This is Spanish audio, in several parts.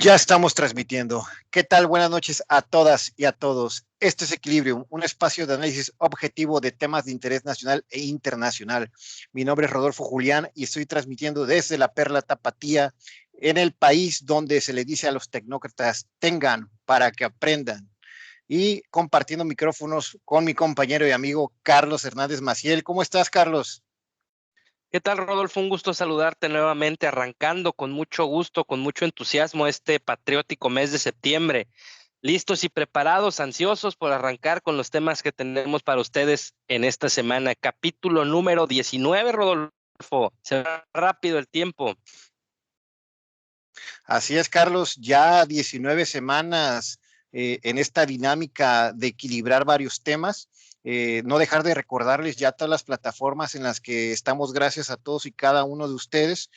Ya estamos transmitiendo. ¿Qué tal? Buenas noches a todas y a todos. Este es Equilibrium, un espacio de análisis objetivo de temas de interés nacional e internacional. Mi nombre es Rodolfo Julián y estoy transmitiendo desde la Perla Tapatía, en el país donde se le dice a los tecnócratas, tengan para que aprendan. Y compartiendo micrófonos con mi compañero y amigo Carlos Hernández Maciel. ¿Cómo estás, Carlos? ¿Qué tal, Rodolfo? Un gusto saludarte nuevamente, arrancando con mucho gusto, con mucho entusiasmo este patriótico mes de septiembre. Listos y preparados, ansiosos por arrancar con los temas que tenemos para ustedes en esta semana. Capítulo número 19, Rodolfo. Se va rápido el tiempo. Así es, Carlos, ya 19 semanas en esta dinámica de equilibrar varios temas. No dejar de recordarles ya todas las plataformas en las que estamos, gracias a todos y cada uno de ustedes.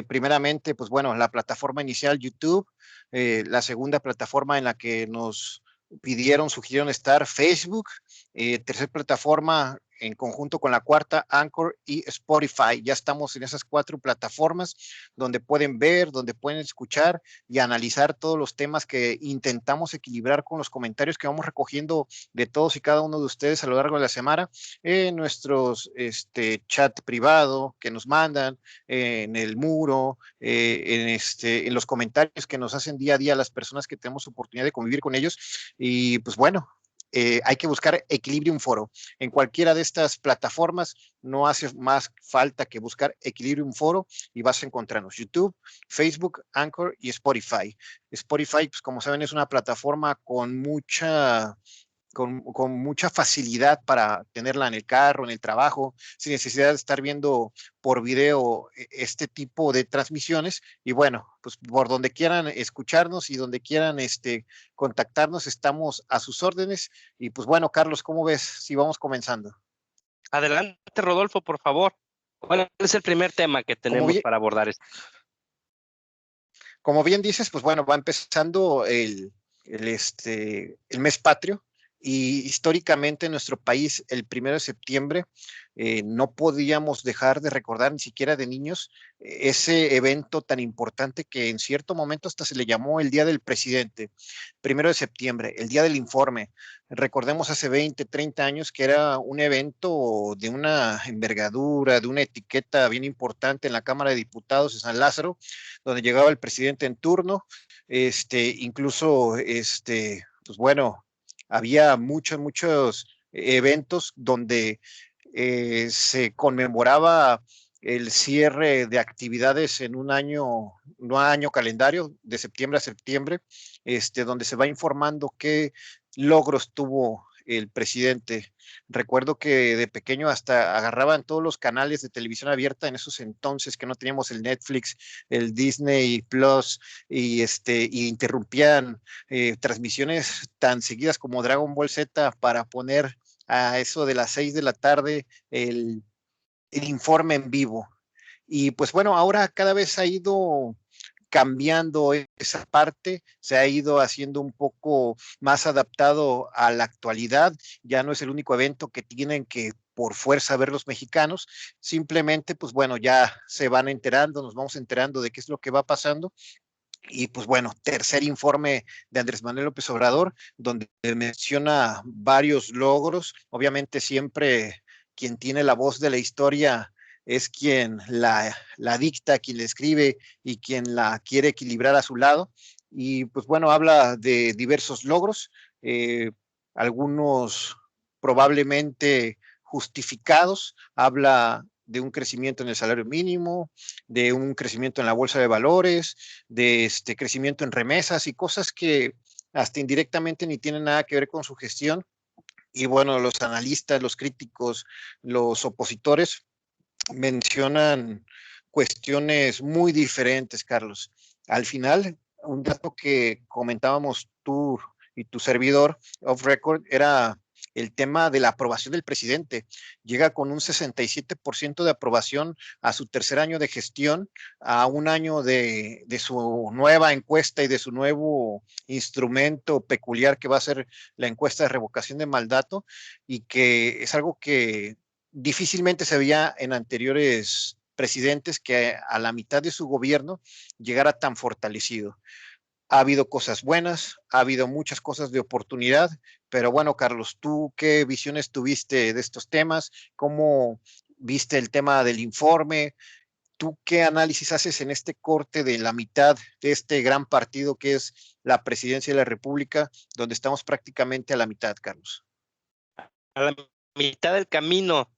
Primeramente, pues bueno, la plataforma inicial YouTube, la segunda plataforma en la que nos sugirieron estar, Facebook, tercera plataforma en conjunto con la cuarta, Anchor y Spotify. Ya estamos en esas 4 plataformas donde pueden ver, donde pueden escuchar y analizar todos los temas que intentamos equilibrar con los comentarios que vamos recogiendo de todos y cada uno de ustedes a lo largo de la semana en nuestros chat privado que nos mandan, en el muro, en los comentarios que nos hacen día a día las personas que tenemos oportunidad de convivir con ellos. Y pues bueno, hay que buscar Equilibrium Foro. En cualquiera de estas plataformas no hace más falta que buscar Equilibrium Foro y vas a encontrarnos YouTube, Facebook, Anchor y Spotify. Spotify, pues como saben, es una plataforma con mucha facilidad para tenerla en el carro, en el trabajo, sin necesidad de estar viendo por video este tipo de transmisiones. Y bueno, pues por donde quieran escucharnos y donde quieran contactarnos, estamos a sus órdenes. Y pues bueno, Carlos, ¿cómo ves si vamos comenzando? Adelante, Rodolfo, por favor. ¿Cuál es el primer tema que Como tenemos bien, para abordar? como bien dices, pues bueno, va empezando el mes patrio y históricamente en nuestro país el 1 de septiembre no podíamos dejar de recordar ni siquiera de niños ese evento tan importante que en cierto momento hasta se le llamó el Día del Presidente. 1 de septiembre, el Día del Informe. Recordemos hace 20, 30 años que era un evento de una envergadura, de una etiqueta bien importante en la Cámara de Diputados de San Lázaro, donde llegaba el presidente en turno, incluso, pues bueno, había muchos eventos donde se conmemoraba el cierre de actividades en un año calendario, de septiembre a septiembre, donde se va informando qué logros tuvo el presidente. Recuerdo que de pequeño hasta agarraban todos los canales de televisión abierta en esos entonces que no teníamos el Netflix, el Disney Plus, y interrumpían transmisiones tan seguidas como Dragon Ball Z para poner a eso de las 6 de la tarde el informe en vivo. Y pues bueno, ahora cada vez ha ido cambiando esa parte, se ha ido haciendo un poco más adaptado a la actualidad, ya no es el único evento que tienen que por fuerza ver los mexicanos, simplemente pues bueno, ya se van enterando, nos vamos enterando de qué es lo que va pasando. Y pues bueno, tercer informe de Andrés Manuel López Obrador, donde menciona varios logros. Obviamente siempre quien tiene la voz de la historia es quien la dicta, quien la escribe y quien la quiere equilibrar a su lado. Y pues bueno, habla de diversos logros, eh, algunos probablemente justificados, habla de un crecimiento en el salario mínimo, de un crecimiento en la bolsa de valores, de crecimiento en remesas y cosas que hasta indirectamente ni tienen nada que ver con su gestión. Y bueno, los analistas, los críticos, los opositores mencionan cuestiones muy diferentes, Carlos. Al final, un dato que comentábamos tú y tu servidor off record era el tema de la aprobación del presidente. Llega con un 67% de aprobación a su tercer año de gestión, a un año de su nueva encuesta y de su nuevo instrumento peculiar que va a ser la encuesta de revocación de mandato, y que es algo que difícilmente se veía en anteriores presidentes, que a la mitad de su gobierno llegara tan fortalecido. Ha habido cosas buenas, ha habido muchas cosas de oportunidad, pero bueno, Carlos, ¿tú qué visiones tuviste de estos temas? ¿Cómo viste el tema del informe? ¿Tú qué análisis haces en este corte de la mitad de este gran partido que es la presidencia de la República, donde estamos prácticamente a la mitad, Carlos? A la mitad del camino,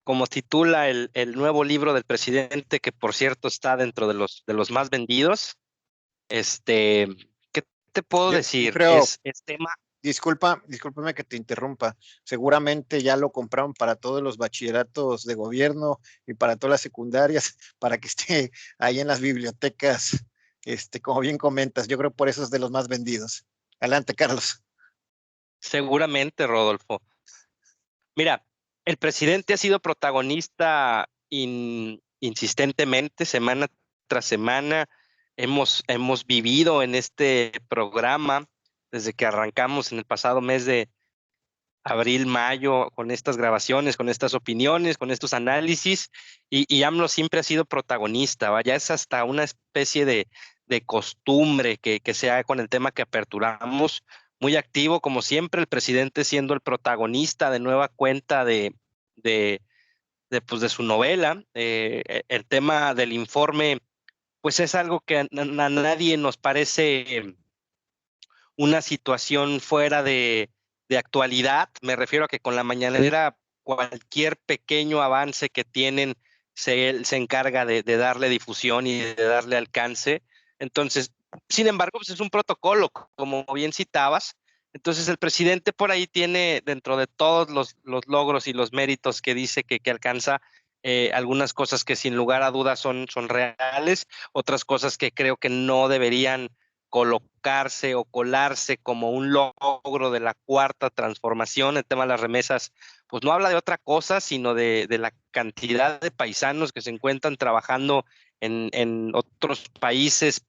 como titula el nuevo libro del presidente, que por cierto está dentro de los más vendidos. Este, ¿Qué te puedo Yo decir? creo, Es tema. discúlpame que te interrumpa. Seguramente ya lo compraron para todos los bachilleratos de gobierno y para todas las secundarias, para que esté ahí en las bibliotecas, como bien comentas. Yo creo por eso es de los más vendidos. Adelante, Carlos. Seguramente, Rodolfo. Mira, el presidente ha sido protagonista insistentemente, semana tras semana. Hemos vivido en este programa desde que arrancamos en el pasado mes de abril, mayo, con estas grabaciones, con estas opiniones, con estos análisis, y AMLO siempre ha sido protagonista, vaya, es hasta una especie de costumbre que sea con el tema que aperturamos, muy activo, como siempre, el presidente siendo el protagonista de nueva cuenta de, pues de su novela. El tema del informe, pues es algo que a nadie nos parece una situación fuera de actualidad. Me refiero a que con la mañanera cualquier pequeño avance que tienen él se encarga de darle difusión y de darle alcance. Entonces, sin embargo, pues es un protocolo, como bien citabas. Entonces, el presidente por ahí tiene, dentro de todos los logros y los méritos que dice que alcanza, algunas cosas que sin lugar a dudas son reales, otras cosas que creo que no deberían colocarse o colarse como un logro de la cuarta transformación. El tema de las remesas, pues no habla de otra cosa, sino de la cantidad de paisanos que se encuentran trabajando en otros países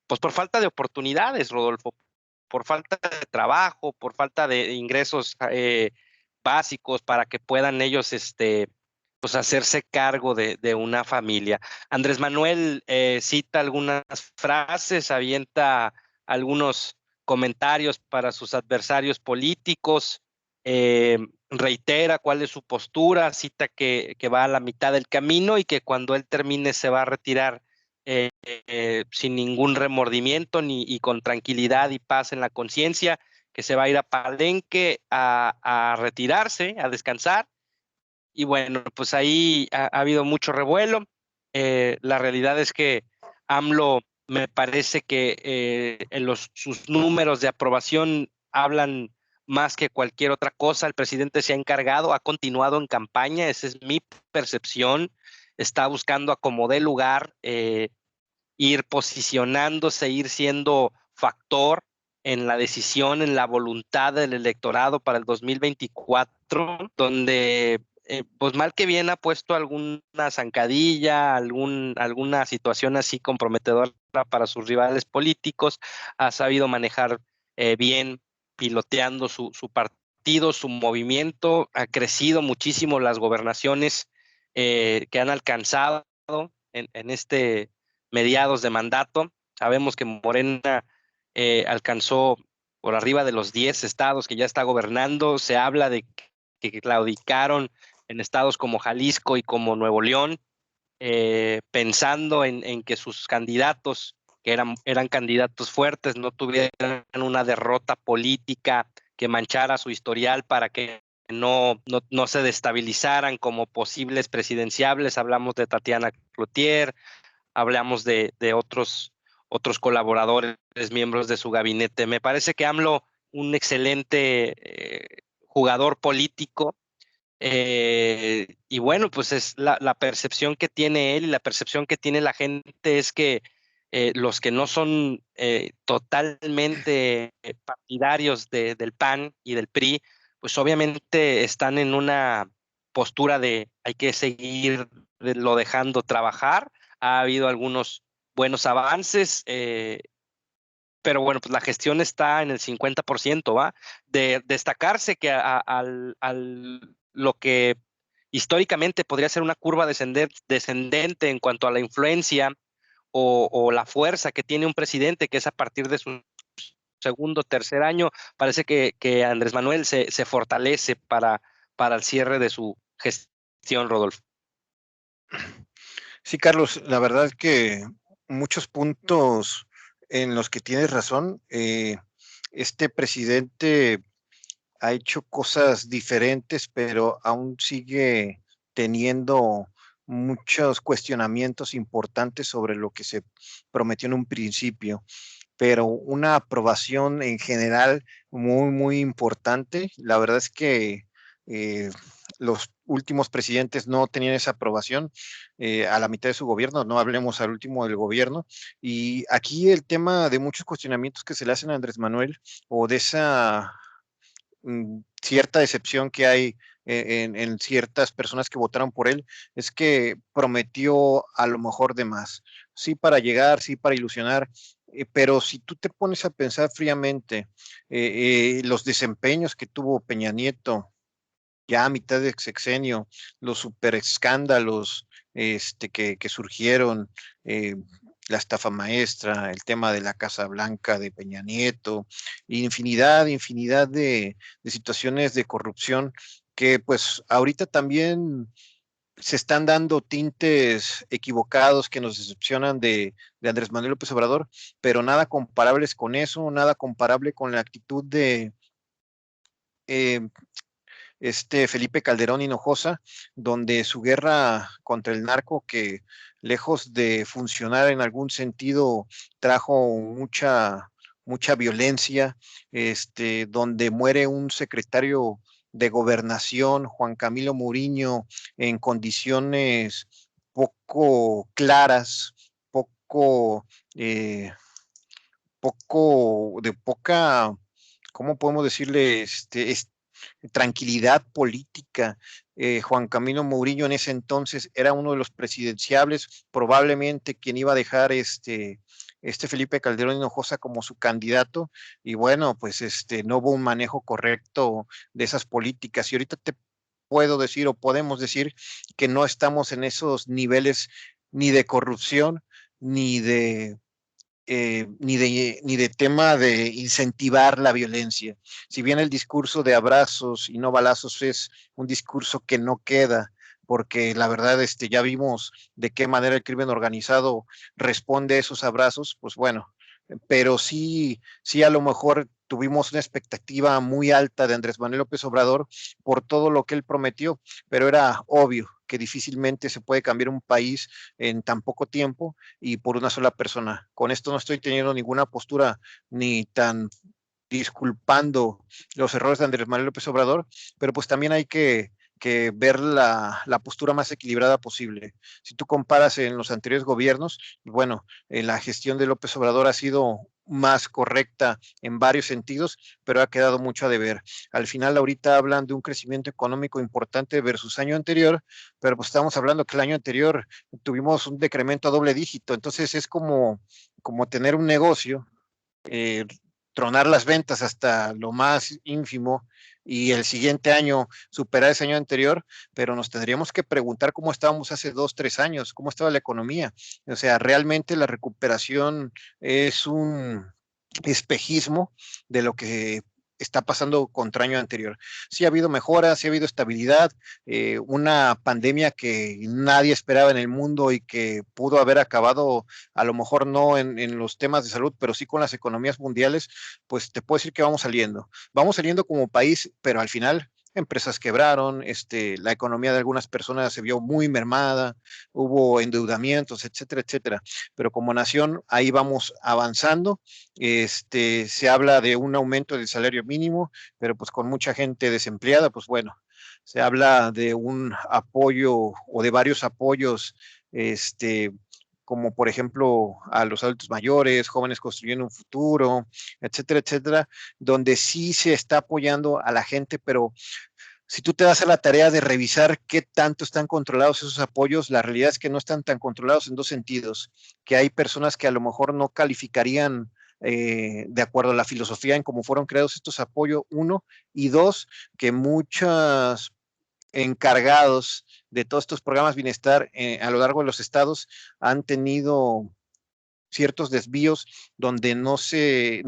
pues por falta de oportunidades, Rodolfo, por falta de trabajo, por falta de ingresos básicos para que puedan ellos pues hacerse cargo de una familia. Andrés Manuel cita algunas frases, avienta algunos comentarios para sus adversarios políticos, eh, reitera cuál es su postura, cita que va a la mitad del camino y que cuando él termine se va a retirar sin ningún remordimiento y con tranquilidad y paz en la conciencia, que se va a ir a Palenque a retirarse, a descansar. Y bueno, pues ahí ha habido mucho revuelo. La realidad es que AMLO me parece que sus números de aprobación hablan más que cualquier otra cosa. El presidente se ha encargado, ha continuado en campaña, esa es mi percepción. Está buscando a como dé lugar, ir posicionándose, ir siendo factor en la decisión, en la voluntad del electorado para el 2024, donde pues mal que bien ha puesto alguna zancadilla, alguna situación así comprometedora para sus rivales políticos, ha sabido manejar bien, piloteando su partido, su movimiento, ha crecido muchísimo las gobernaciones que han alcanzado en este mediados de mandato. Sabemos que Morena alcanzó por arriba de los 10 estados que ya está gobernando. Se habla de que claudicaron en estados como Jalisco y como Nuevo León, pensando en que sus candidatos, que eran candidatos fuertes, no tuvieran una derrota política que manchara su historial para que no se destabilizaran como posibles presidenciables. Hablamos de Tatiana Cloutier, hablamos de otros colaboradores, miembros de su gabinete. Me parece que AMLO, un excelente jugador político, y bueno, pues es la percepción que tiene él y la percepción que tiene la gente es que los que no son totalmente partidarios del PAN y del PRI, pues obviamente están en una postura de hay que seguir lo dejando trabajar. Ha habido algunos buenos avances, pero bueno, pues la gestión está en el 50%, ¿va? De destacarse que lo que históricamente podría ser una curva descendente en cuanto a la influencia o la fuerza que tiene un presidente, que es a partir de su segundo, tercer año, parece que Andrés Manuel se fortalece para el cierre de su gestión, Rodolfo. Sí, Carlos, la verdad es que muchos puntos en los que tienes razón. Este presidente ha hecho cosas diferentes, pero aún sigue teniendo muchos cuestionamientos importantes sobre lo que se prometió en un principio, pero una aprobación en general muy, muy importante. La verdad es que eh, los últimos presidentes no tenían esa aprobación a la mitad de su gobierno, no hablemos al último del gobierno. Y aquí el tema de muchos cuestionamientos que se le hacen a Andrés Manuel o de esa cierta decepción que hay en ciertas personas que votaron por él, es que prometió a lo mejor de más. Sí para llegar, sí para ilusionar, pero si tú te pones a pensar fríamente los desempeños que tuvo Peña Nieto ya a mitad de sexenio, los super escándalos que surgieron, eh, la estafa maestra, el tema de la Casa Blanca de Peña Nieto, infinidad de situaciones de corrupción que pues ahorita también se están dando tintes equivocados que nos decepcionan de Andrés Manuel López Obrador, pero nada comparables con eso, nada comparable con la actitud de eh, Felipe Calderón Hinojosa, donde su guerra contra el narco, que lejos de funcionar en algún sentido, trajo mucha violencia, donde muere un secretario de gobernación, Juan Camilo Muriño, en condiciones poco claras, poco, eh, de poca, ¿cómo podemos decirle? Tranquilidad política. Juan Camilo Mourinho en ese entonces era uno de los presidenciables, probablemente quien iba a dejar Felipe Calderón Hinojosa como su candidato, y bueno, pues no hubo un manejo correcto de esas políticas, y ahorita te puedo decir o podemos decir que no estamos en esos niveles ni de corrupción, ni de ni de tema de incentivar la violencia. Si bien el discurso de abrazos y no balazos es un discurso que no queda, porque la verdad ya vimos de qué manera el crimen organizado responde a esos abrazos, pues bueno, pero sí a lo mejor tuvimos una expectativa muy alta de Andrés Manuel López Obrador por todo lo que él prometió, pero era obvio que difícilmente se puede cambiar un país en tan poco tiempo y por una sola persona. Con esto no estoy teniendo ninguna postura ni tan disculpando los errores de Andrés Manuel López Obrador, pero pues también hay que ver la postura más equilibrada posible. Si tú comparas en los anteriores gobiernos, bueno, la gestión de López Obrador ha sido más correcta en varios sentidos, pero ha quedado mucho a deber. Al final, ahorita hablan de un crecimiento económico importante versus año anterior, pero pues estamos hablando que el año anterior tuvimos un decremento a doble dígito, entonces es como tener un negocio, eh, tronar las ventas hasta lo más ínfimo y el siguiente año superar ese año anterior, pero nos tendríamos que preguntar cómo estábamos hace 2, 3 años, cómo estaba la economía. O sea, realmente la recuperación es un espejismo de lo que está pasando contra año anterior. Sí ha habido mejoras, sí ha habido estabilidad, una pandemia que nadie esperaba en el mundo y que pudo haber acabado, a lo mejor no en los temas de salud, pero sí con las economías mundiales, pues te puedo decir que vamos saliendo como país, pero al final empresas quebraron, la economía de algunas personas se vio muy mermada, hubo endeudamientos, etcétera, etcétera. Pero como nación ahí vamos avanzando. Se habla de un aumento del salario mínimo, pero pues con mucha gente desempleada, pues bueno, se habla de un apoyo o de varios apoyos, como por ejemplo a los adultos mayores, jóvenes construyendo un futuro, etcétera, etcétera, donde sí se está apoyando a la gente, pero si tú te das a la tarea de revisar qué tanto están controlados esos apoyos, la realidad es que no están tan controlados en dos sentidos, que hay personas que a lo mejor no calificarían de acuerdo a la filosofía en cómo fueron creados estos apoyos, uno, y dos, que muchos encargados de todos estos programas bienestar a lo largo de los estados han tenido ciertos desvíos donde no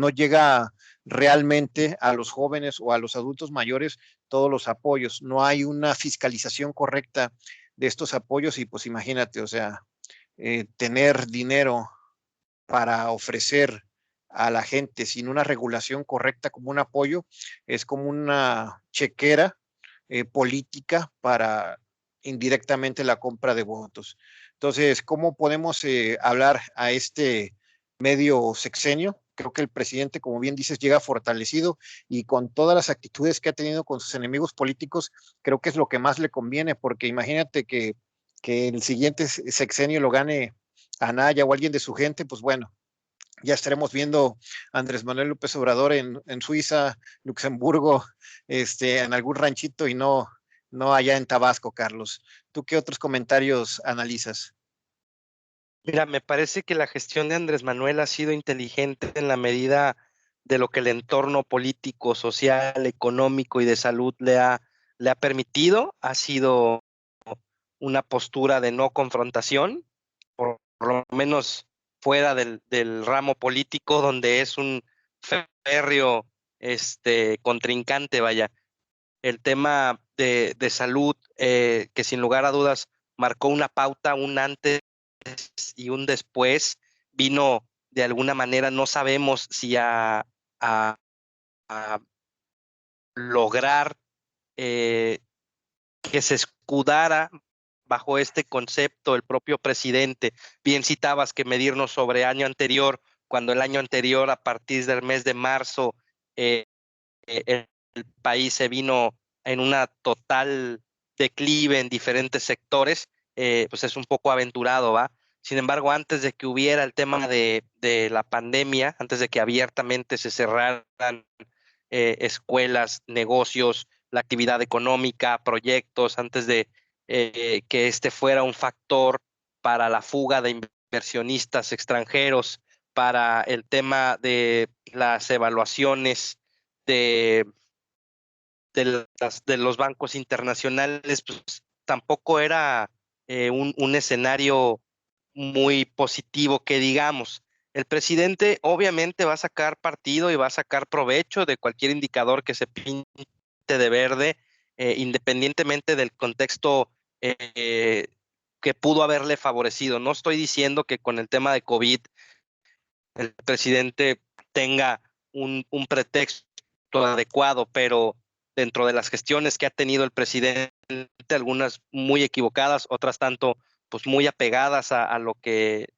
llega realmente a los jóvenes o a los adultos mayores todos los apoyos. No hay una fiscalización correcta de estos apoyos y pues imagínate, o sea, tener dinero para ofrecer a la gente sin una regulación correcta como un apoyo es como una chequera política para indirectamente la compra de votos. Entonces, ¿cómo podemos hablar a este medio sexenio? Creo que el presidente, como bien dices, llega fortalecido y con todas las actitudes que ha tenido con sus enemigos políticos, creo que es lo que más le conviene, porque imagínate que el siguiente sexenio lo gane Anaya o alguien de su gente, pues bueno, ya estaremos viendo a Andrés Manuel López Obrador en Suiza, Luxemburgo, en algún ranchito y no allá en Tabasco, Carlos. ¿Tú qué otros comentarios analizas? Mira, me parece que la gestión de Andrés Manuel ha sido inteligente en la medida de lo que el entorno político, social, económico y de salud le ha permitido. Ha sido una postura de no confrontación, por lo menos fuera del ramo político, donde es un férreo contrincante, vaya. El tema de salud, que sin lugar a dudas marcó una pauta, un antes y un después, vino de alguna manera, no sabemos si a, a lograr eh, que se escudara bajo este concepto el propio presidente. Bien citabas que medirnos sobre año anterior, cuando el año anterior, a partir del mes de marzo, eh, el país se vino en una total declive en diferentes sectores, pues es un poco aventurado, ¿va? Sin embargo, antes de que hubiera el tema de la pandemia, antes de que abiertamente se cerraran escuelas, negocios, la actividad económica, proyectos, antes de que este fuera un factor para la fuga de inversionistas extranjeros, para el tema de las evaluaciones de, de los bancos internacionales, pues tampoco era un escenario muy positivo que digamos. El presidente obviamente va a sacar partido y va a sacar provecho de cualquier indicador que se pinte de verde, independientemente del contexto que pudo haberle favorecido. No estoy diciendo que con el tema de COVID el presidente tenga un pretexto adecuado, pero dentro de las gestiones que ha tenido el presidente, algunas muy equivocadas, otras tanto pues muy apegadas a lo que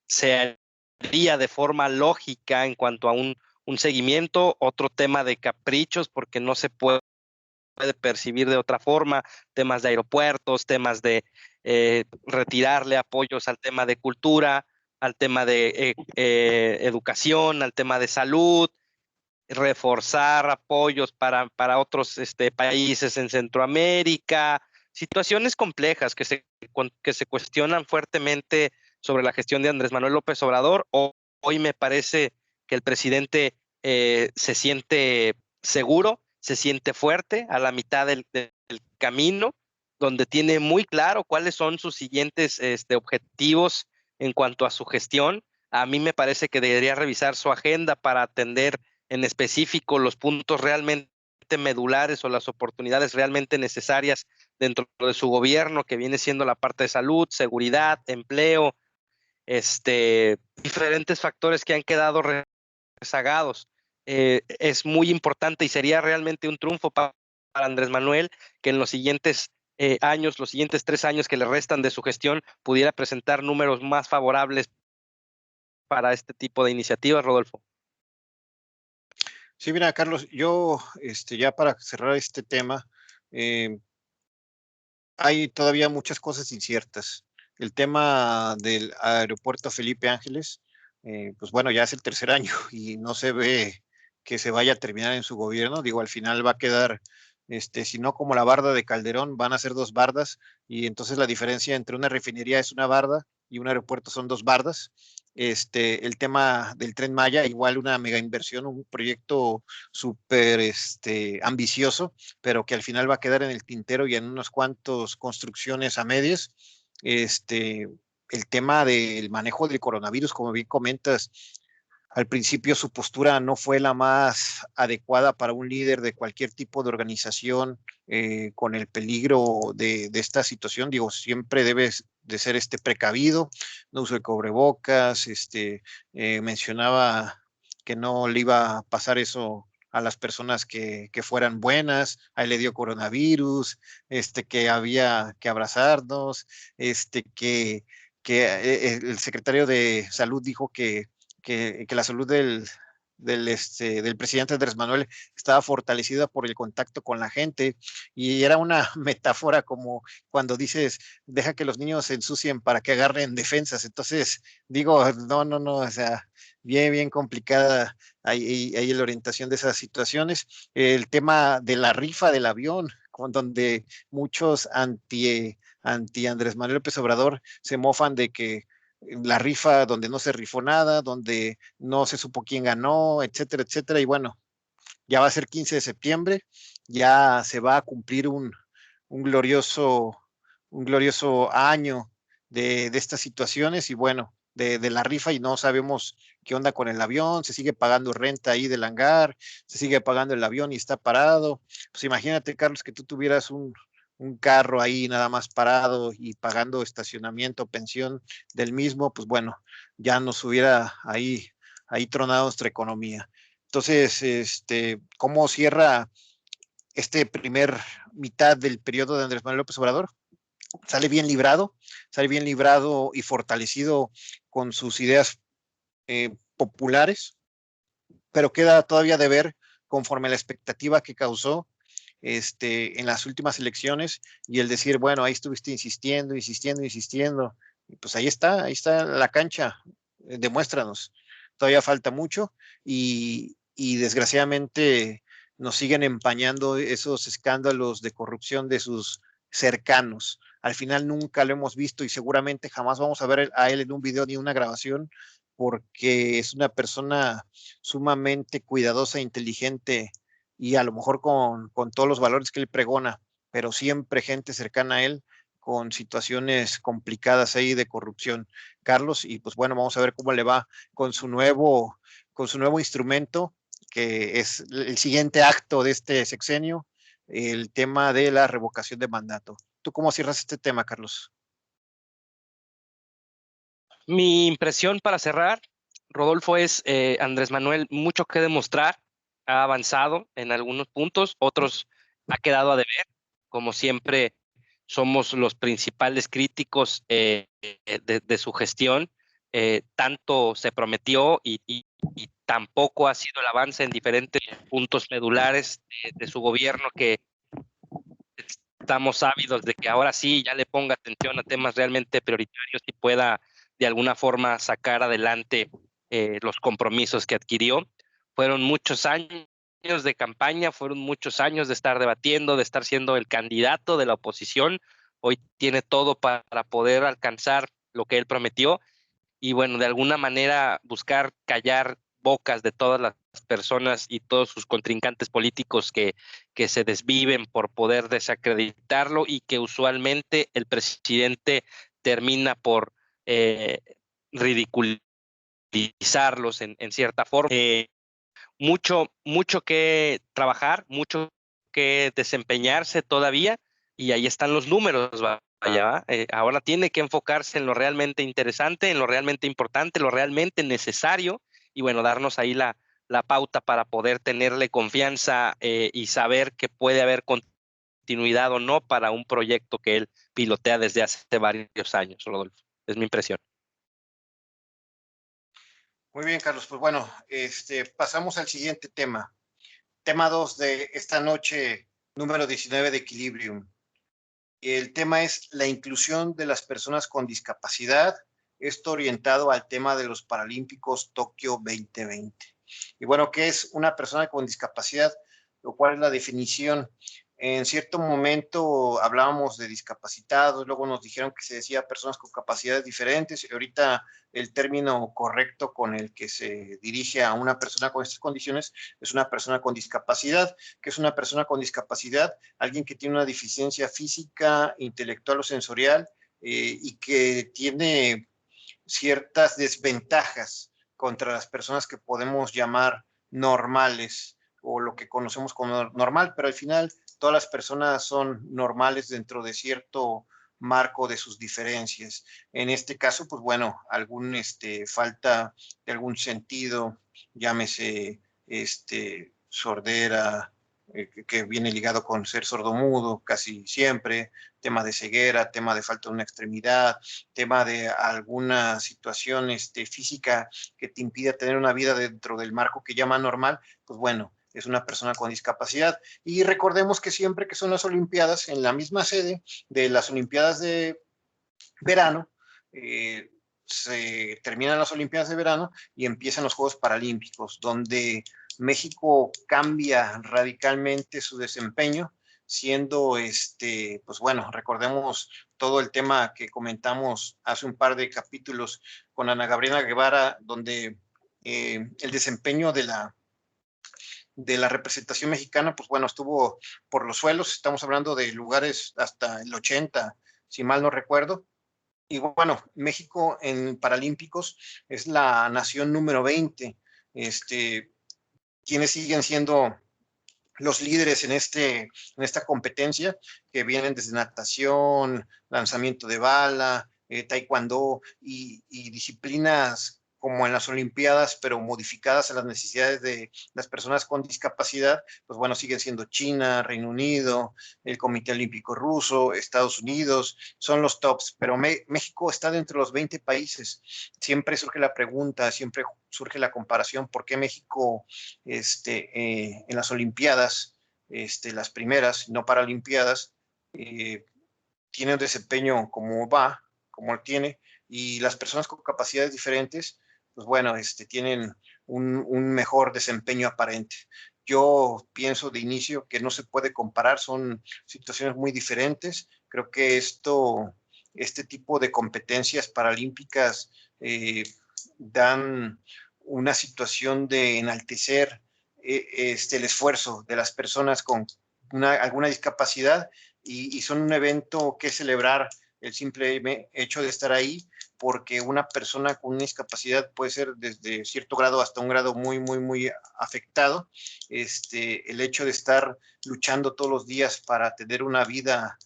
se haría de forma lógica en cuanto a un seguimiento, otro tema de caprichos, porque no se puede percibir de otra forma, temas de aeropuertos, temas de retirarle apoyos al tema de cultura, al tema de educación, al tema de salud, reforzar apoyos para otros países en Centroamérica, situaciones complejas que se cuestionan fuertemente sobre la gestión de Andrés Manuel López Obrador. Hoy me parece que el presidente se siente seguro, se siente fuerte a la mitad del camino, donde tiene muy claro cuáles son sus siguientes objetivos en cuanto a su gestión. A mí me parece que debería revisar su agenda para atender en específico los puntos realmente medulares o las oportunidades realmente necesarias dentro de su gobierno, que viene siendo la parte de salud, seguridad, empleo, diferentes factores que han quedado rezagados. Es muy importante y sería realmente un triunfo para Andrés Manuel que en los siguientes años, los siguientes 3 años que le restan de su gestión, pudiera presentar números más favorables para este tipo de iniciativas, Rodolfo. Sí, mira, Carlos, yo, ya para cerrar este tema, hay todavía muchas cosas inciertas. El tema del aeropuerto Felipe Ángeles, pues bueno, ya es el tercer año y no se ve que se vaya a terminar en su gobierno. Digo, al final va a quedar, si no como la barda de Calderón, van a ser dos bardas y entonces la diferencia entre una refinería es una barda y un aeropuerto son dos bardas. El tema del Tren Maya, igual una mega inversión, un proyecto súper ambicioso, pero que al final va a quedar en el tintero y en unos cuantos construcciones a medias. el tema del manejo del coronavirus, como bien comentas, al principio su postura no fue la más adecuada para un líder de cualquier tipo de organización con el peligro de esta situación. Digo, siempre debes de ser precavido, no uso de cubrebocas, mencionaba que no le iba a pasar eso a las personas que fueran buenas, a él le dio coronavirus, que había que abrazarnos, que el secretario de Salud dijo que la salud del presidente Andrés Manuel estaba fortalecida por el contacto con la gente, y era una metáfora como cuando dices, deja que los niños se ensucien para que agarren defensas. Entonces, digo, no, o sea, bien complicada ahí la orientación de esas situaciones. El tema de la rifa del avión, con donde muchos anti Andrés Manuel López Obrador se mofan de que la rifa donde no se rifó nada, donde no se supo quién ganó, etcétera, etcétera. Y bueno, ya va a ser 15 de septiembre, ya se va a cumplir un glorioso, un glorioso año de estas situaciones, y bueno, de la rifa, y no sabemos qué onda con el avión, se sigue pagando renta ahí del hangar, se sigue pagando el avión y está parado. Pues imagínate, Carlos, que tú tuvieras un carro ahí nada más parado y pagando estacionamiento, pensión del mismo, pues bueno, ya nos hubiera ahí tronado nuestra economía. Entonces, ¿cómo cierra primer mitad del periodo de Andrés Manuel López Obrador? Sale bien librado y fortalecido con sus ideas populares, pero queda todavía de ver conforme a la expectativa que causó en las últimas elecciones, y el decir, bueno, ahí estuviste insistiendo, y pues ahí está la cancha, demuéstranos. Todavía falta mucho, y desgraciadamente nos siguen empañando esos escándalos de corrupción de sus cercanos. Al final nunca lo hemos visto, y seguramente jamás vamos a ver a él en un video ni una grabación, porque es una persona sumamente cuidadosa, inteligente, y a lo mejor con todos los valores que él pregona, pero siempre gente cercana a él con situaciones complicadas ahí de corrupción, Carlos. Y pues bueno, vamos a ver cómo le va con su nuevo instrumento, que es el siguiente acto de este sexenio, el tema de la revocación de mandato. ¿Tú cómo cierras este tema, Carlos? Mi impresión para cerrar, Rodolfo, es Andrés Manuel, mucho que demostrar, ha avanzado en algunos puntos, otros ha quedado a deber, como siempre somos los principales críticos de su gestión. Tanto se prometió y tampoco ha sido el avance en diferentes puntos medulares de su gobierno, que estamos ávidos de que ahora sí ya le ponga atención a temas realmente prioritarios y pueda de alguna forma sacar adelante los compromisos que adquirió. Fueron muchos años de campaña, fueron muchos años de estar debatiendo, de estar siendo el candidato de la oposición. Hoy tiene todo para poder alcanzar lo que él prometió, y bueno, de alguna manera buscar callar bocas de todas las personas y todos sus contrincantes políticos que se desviven por poder desacreditarlo, y que usualmente el presidente termina por eh, ridiculizarlos en cierta forma. Mucho que trabajar, mucho que desempeñarse todavía, y ahí están los números, vaya, ahora tiene que enfocarse en lo realmente interesante, en lo realmente importante, lo realmente necesario, y bueno, darnos ahí la pauta para poder tenerle confianza y saber que puede haber continuidad o no para un proyecto que él pilotea desde hace varios años, Rodolfo. Es mi impresión. Muy bien, Carlos. Pues bueno, pasamos al siguiente tema. Tema 2 de esta noche, número 19 de Equilibrium. El tema es la inclusión de las personas con discapacidad, esto orientado al tema de los Paralímpicos Tokio 2020. Y bueno, ¿qué es una persona con discapacidad? Lo cual es la definición. En cierto momento hablábamos de discapacitados, luego nos dijeron que se decía personas con capacidades diferentes, y ahorita el término correcto con el que se dirige a una persona con estas condiciones es una persona con discapacidad. ¿Qué es una persona con discapacidad? Alguien que tiene una deficiencia física, intelectual o sensorial y que tiene ciertas desventajas contra las personas que podemos llamar normales o lo que conocemos como normal, pero al final todas las personas son normales dentro de cierto marco de sus diferencias. En este caso, pues bueno, algún falta de algún sentido, llámese sordera, que viene ligado con ser sordomudo casi siempre, tema de ceguera, tema de falta de una extremidad, tema de alguna situación física que te impida tener una vida dentro del marco que llama normal, pues bueno, es una persona con discapacidad. Y recordemos que siempre que son las Olimpiadas, en la misma sede de las Olimpiadas de verano, se terminan las Olimpiadas de verano y empiezan los Juegos Paralímpicos, donde México cambia radicalmente su desempeño, siendo pues bueno, recordemos todo el tema que comentamos hace un par de capítulos con Ana Gabriela Guevara, donde el desempeño de la representación mexicana, pues bueno, estuvo por los suelos, estamos hablando de lugares hasta el 80, si mal no recuerdo. Y bueno, México en Paralímpicos es la nación número 20. Quienes siguen siendo los líderes en esta competencia, que vienen desde natación, lanzamiento de bala, taekwondo y disciplinas como en las Olimpiadas, pero modificadas a las necesidades de las personas con discapacidad, pues bueno, siguen siendo China, Reino Unido, el Comité Olímpico Ruso, Estados Unidos, son los tops, pero México está dentro de los 20 países. Siempre surge la pregunta, siempre surge la comparación, ¿por qué México en las Olimpiadas, las primeras, no Paralimpiadas, tiene un desempeño como va, como tiene, y las personas con capacidades diferentes, pues bueno, tienen un mejor desempeño aparente. Yo pienso de inicio que no se puede comparar, son situaciones muy diferentes. Creo que este tipo de competencias paralímpicas dan una situación de enaltecer el esfuerzo de las personas con alguna discapacidad y son un evento que celebrar el simple hecho de estar ahí, porque una persona con una discapacidad puede ser desde cierto grado hasta un grado muy, muy, muy afectado. El hecho de estar luchando todos los días para tener una vida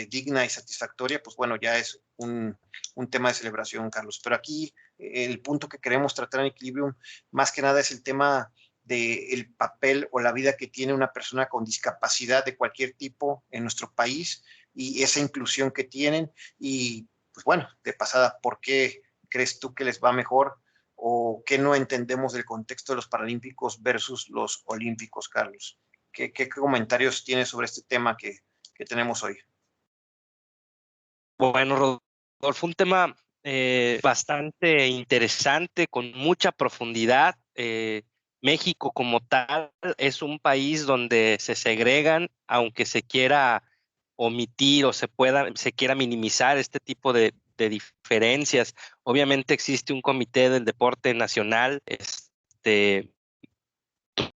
digna y satisfactoria, pues bueno, ya es un tema de celebración, Carlos. Pero aquí el punto que queremos tratar en Equilibrium, más que nada es el tema del papel o la vida que tiene una persona con discapacidad de cualquier tipo en nuestro país y esa inclusión que tienen y pues bueno, de pasada, ¿por qué crees tú que les va mejor o qué no entendemos del contexto de los Paralímpicos versus los Olímpicos, Carlos? ¿Qué comentarios tienes sobre este tema que tenemos hoy? Bueno, Rodolfo, un tema bastante interesante, con mucha profundidad. México como tal es un país donde se segregan, aunque se quiera omitir o se quiera minimizar este tipo de diferencias. Obviamente existe un comité del deporte nacional,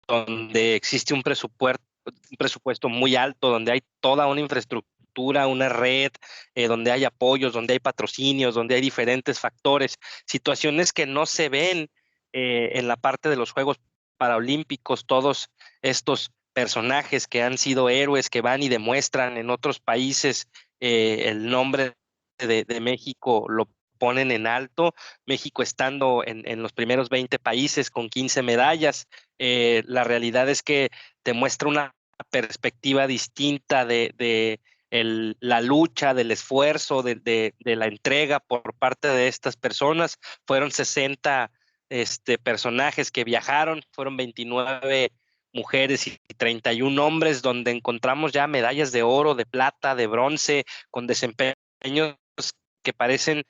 donde existe un presupuesto muy alto, donde hay toda una infraestructura, una red, donde hay apoyos, donde hay patrocinios, donde hay diferentes factores, situaciones que no se ven en la parte de los Juegos Paralímpicos, todos estos personajes que han sido héroes, que van y demuestran en otros países el nombre de México, lo ponen en alto. México estando en los primeros 20 países con 15 medallas. La realidad es que te muestra una perspectiva distinta de la lucha, del esfuerzo, de la entrega por parte de estas personas. Fueron 60 personajes que viajaron, fueron 29 mujeres y 31 hombres, donde encontramos ya medallas de oro, de plata, de bronce, con desempeños que parecen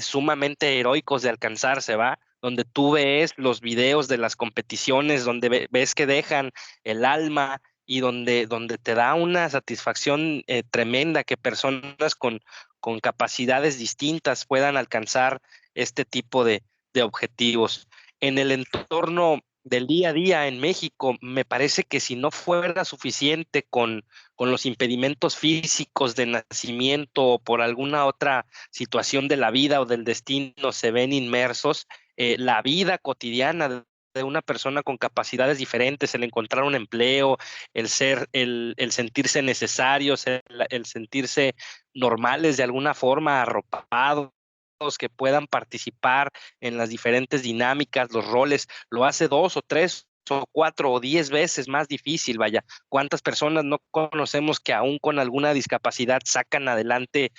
sumamente heroicos de alcanzarse, ¿va? Donde tú ves los videos de las competiciones, donde ves que dejan el alma y donde te da una satisfacción tremenda que personas con capacidades distintas puedan alcanzar este tipo de objetivos. En el entorno del día a día en México, me parece que si no fuera suficiente con los impedimentos físicos de nacimiento o por alguna otra situación de la vida o del destino se ven inmersos, la vida cotidiana de una persona con capacidades diferentes, el encontrar un empleo, el sentirse necesarios, el sentirse normales de alguna forma, arropados, que puedan participar en las diferentes dinámicas, los roles, lo hace 2 o 3 o 4 o 10 veces más difícil, vaya. ¿Cuántas personas no conocemos que aún con alguna discapacidad sacan adelante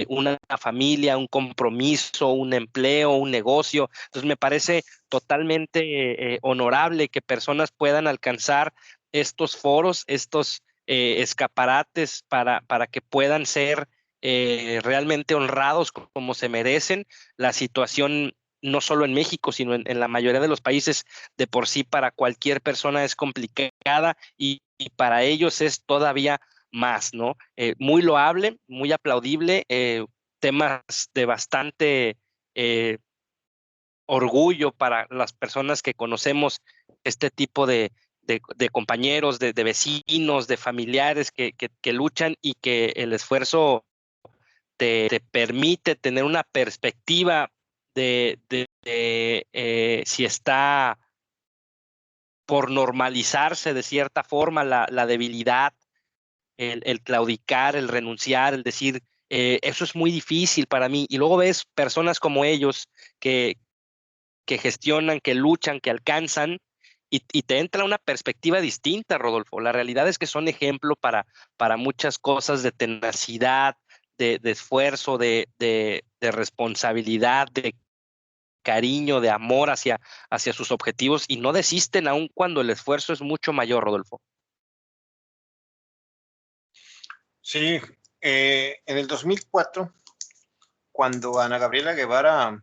una familia, un compromiso, un empleo, un negocio? Entonces me parece totalmente honorable que personas puedan alcanzar estos foros, estos escaparates para que puedan ser realmente honrados como se merecen. La situación no solo en México, sino en la mayoría de los países de por sí para cualquier persona es complicada y para ellos es todavía más, ¿no? Muy loable, muy aplaudible, temas de bastante eh, orgullo para las personas que conocemos este tipo de compañeros, de vecinos, de familiares que luchan y que el esfuerzo te permite tener una perspectiva de si está por normalizarse de cierta forma la debilidad, el claudicar, el renunciar, el decir, eso es muy difícil para mí. Y luego ves personas como ellos que gestionan, que luchan, que alcanzan, y te entra una perspectiva distinta, Rodolfo. La realidad es que son ejemplo para muchas cosas de tenacidad, de esfuerzo, de responsabilidad, de cariño, de amor hacia sus objetivos y no desisten aun cuando el esfuerzo es mucho mayor, Rodolfo. Sí, en el 2004, cuando Ana Gabriela Guevara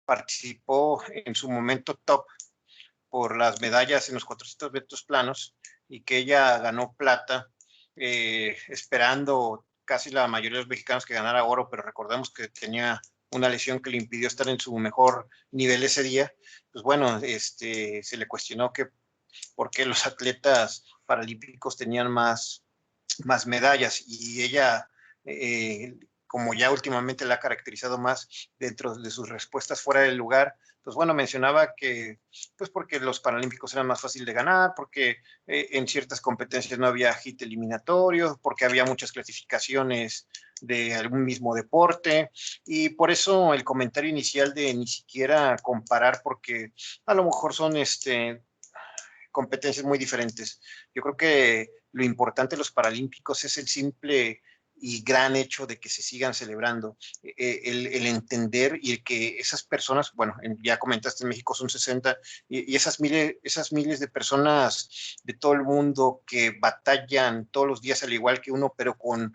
participó en su momento top por las medallas en los 400 metros planos y que ella ganó plata, esperando casi la mayoría de los mexicanos que ganara oro, pero recordemos que tenía una lesión que le impidió estar en su mejor nivel ese día. Pues bueno, se le cuestionó que por qué los atletas paralímpicos tenían más medallas y ella, como ya últimamente la ha caracterizado más dentro de sus respuestas fuera del lugar, pues bueno, mencionaba que, pues porque los paralímpicos eran más fácil de ganar, porque en ciertas competencias no había hit eliminatorio, porque había muchas clasificaciones de algún mismo deporte, y por eso el comentario inicial de ni siquiera comparar, porque a lo mejor son competencias muy diferentes. Yo creo que lo importante de los Paralímpicos es el simple y gran hecho de que se sigan celebrando, el entender y el que esas personas, bueno, ya comentaste, en México son 60, y esas miles de personas de todo el mundo que batallan todos los días al igual que uno, pero con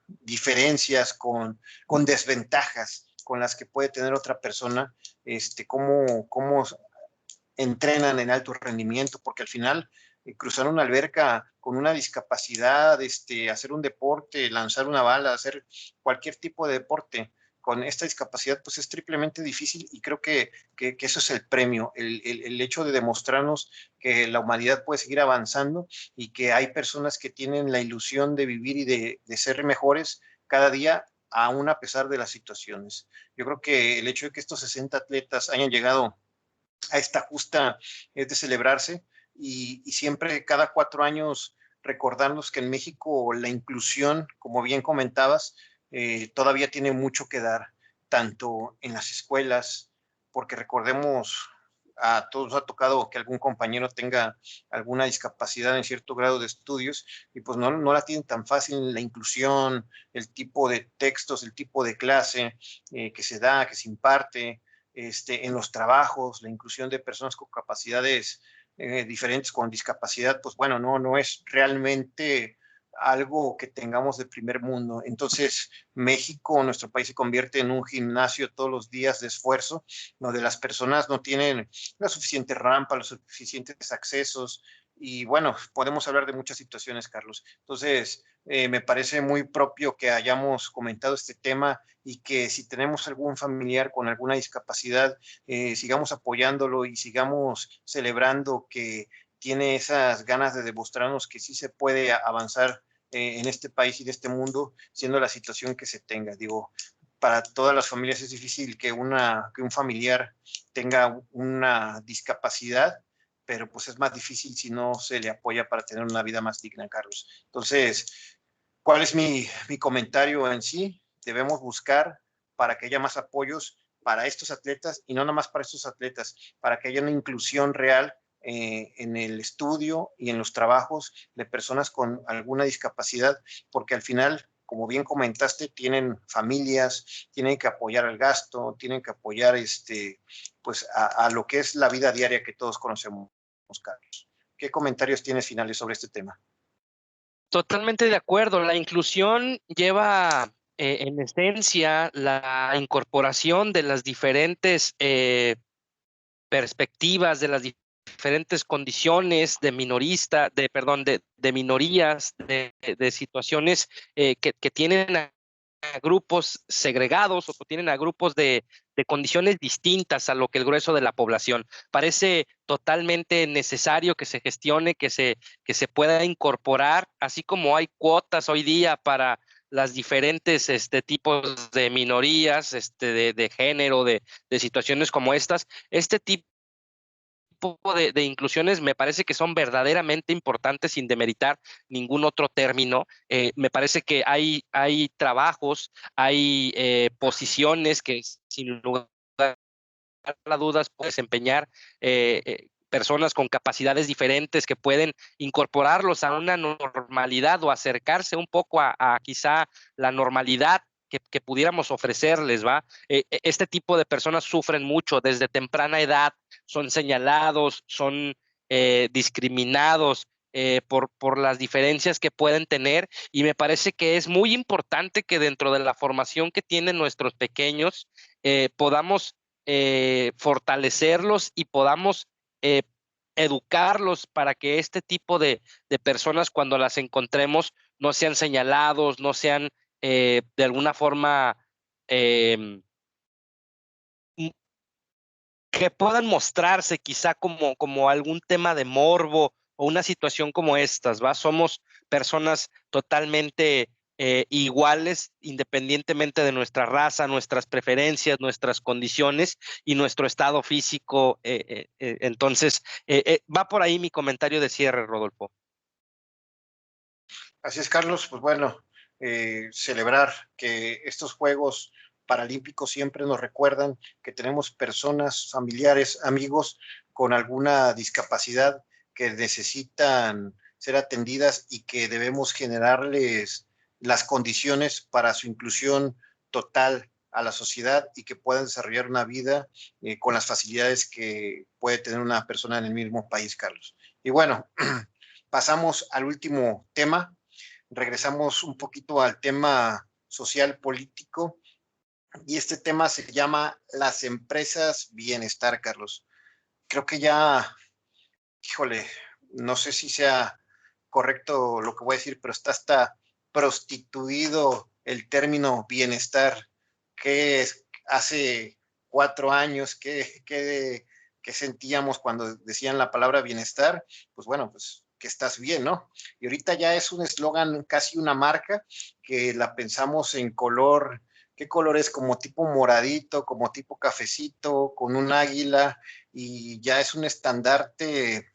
diferencias, con desventajas con las que puede tener otra persona, cómo entrenan en alto rendimiento, porque al final cruzar una alberca con una discapacidad, hacer un deporte, lanzar una bala, hacer cualquier tipo de deporte con esta discapacidad, pues es triplemente difícil y creo que eso es el premio, el hecho de demostrarnos que la humanidad puede seguir avanzando y que hay personas que tienen la ilusión de vivir y de ser mejores cada día, aún a pesar de las situaciones. Yo creo que el hecho de que estos 60 atletas hayan llegado a esta justa es de celebrarse y siempre cada 4 años recordarnos que en México la inclusión, como bien comentabas, todavía tiene mucho que dar, tanto en las escuelas, porque recordemos, a todos nos ha tocado que algún compañero tenga alguna discapacidad en cierto grado de estudios y pues no la tienen tan fácil la inclusión, el tipo de textos, el tipo de clase que se da, que se imparte, en los trabajos, la inclusión de personas con capacidades diferentes, con discapacidad, pues bueno, no es realmente algo que tengamos de primer mundo. Entonces, México, nuestro país, se convierte en un gimnasio todos los días de esfuerzo, donde las personas no tienen la suficiente rampa, los suficientes accesos, y bueno, podemos hablar de muchas situaciones, Carlos. Entonces, me parece muy propio que hayamos comentado este tema y que si tenemos algún familiar con alguna discapacidad, sigamos apoyándolo y sigamos celebrando que tiene esas ganas de demostrarnos que sí se puede avanzar en este país y de este mundo, siendo la situación que se tenga. Digo, para todas las familias es difícil que un familiar tenga una discapacidad, pero pues es más difícil si no se le apoya para tener una vida más digna, Carlos. Entonces, ¿cuál es mi comentario en sí? Debemos buscar para que haya más apoyos para estos atletas y no nada más para estos atletas, para que haya una inclusión real en el estudio y en los trabajos de personas con alguna discapacidad, porque al final, como bien comentaste, tienen familias, tienen que apoyar el gasto, tienen que apoyar pues a lo que es la vida diaria que todos conocemos, Carlos. ¿Qué comentarios tienes finales sobre este tema? Totalmente de acuerdo. La inclusión lleva en esencia la incorporación de las diferentes perspectivas, de las diferentes condiciones de minorista, de minorías, de situaciones que tienen a grupos segregados o que tienen a grupos de condiciones distintas a lo que el grueso de la población. Parece totalmente necesario que se gestione, que se pueda incorporar, así como hay cuotas hoy día para las diferentes tipos de minorías, de género, de situaciones como estas. Este tipo de inclusiones me parece que son verdaderamente importantes sin demeritar ningún otro término. Me parece que hay trabajos, hay posiciones que sin lugar a dudas puede desempeñar personas con capacidades diferentes que pueden incorporarlos a una normalidad o acercarse un poco a quizá la normalidad que pudiéramos ofrecerles, ¿va? Este tipo de personas sufren mucho desde temprana edad, son señalados, son discriminados por las diferencias que pueden tener, y me parece que es muy importante que dentro de la formación que tienen nuestros pequeños podamos fortalecerlos y podamos eh, educarlos para que este tipo de personas, cuando las encontremos, no sean señalados, no sean de alguna forma eh, que puedan mostrarse quizá como algún tema de morbo o una situación como estas, ¿va? Somos personas totalmente iguales, independientemente de nuestra raza, nuestras preferencias, nuestras condiciones y nuestro estado físico. Entonces, va por ahí mi comentario de cierre, Rodolfo. Así es, Carlos, pues bueno, celebrar que estos Juegos Paralímpicos siempre nos recuerdan que tenemos personas, familiares, amigos con alguna discapacidad que necesitan ser atendidas y que debemos generarles las condiciones para su inclusión total a la sociedad y que puedan desarrollar una vida con las facilidades que puede tener una persona en el mismo país, Carlos. Y bueno, pasamos al último tema. Regresamos un poquito al tema social político y este tema se llama las empresas bienestar, Carlos. Creo que ya, híjole, no sé si sea correcto lo que voy a decir, pero está hasta prostituido el término bienestar, que es hace 4 años, que sentíamos cuando decían la palabra bienestar, pues bueno, pues que estás bien, ¿no? Y ahorita ya es un eslogan, casi una marca, que la pensamos en color, ¿qué color es? Como tipo moradito, como tipo cafecito, con un águila, y ya es un estandarte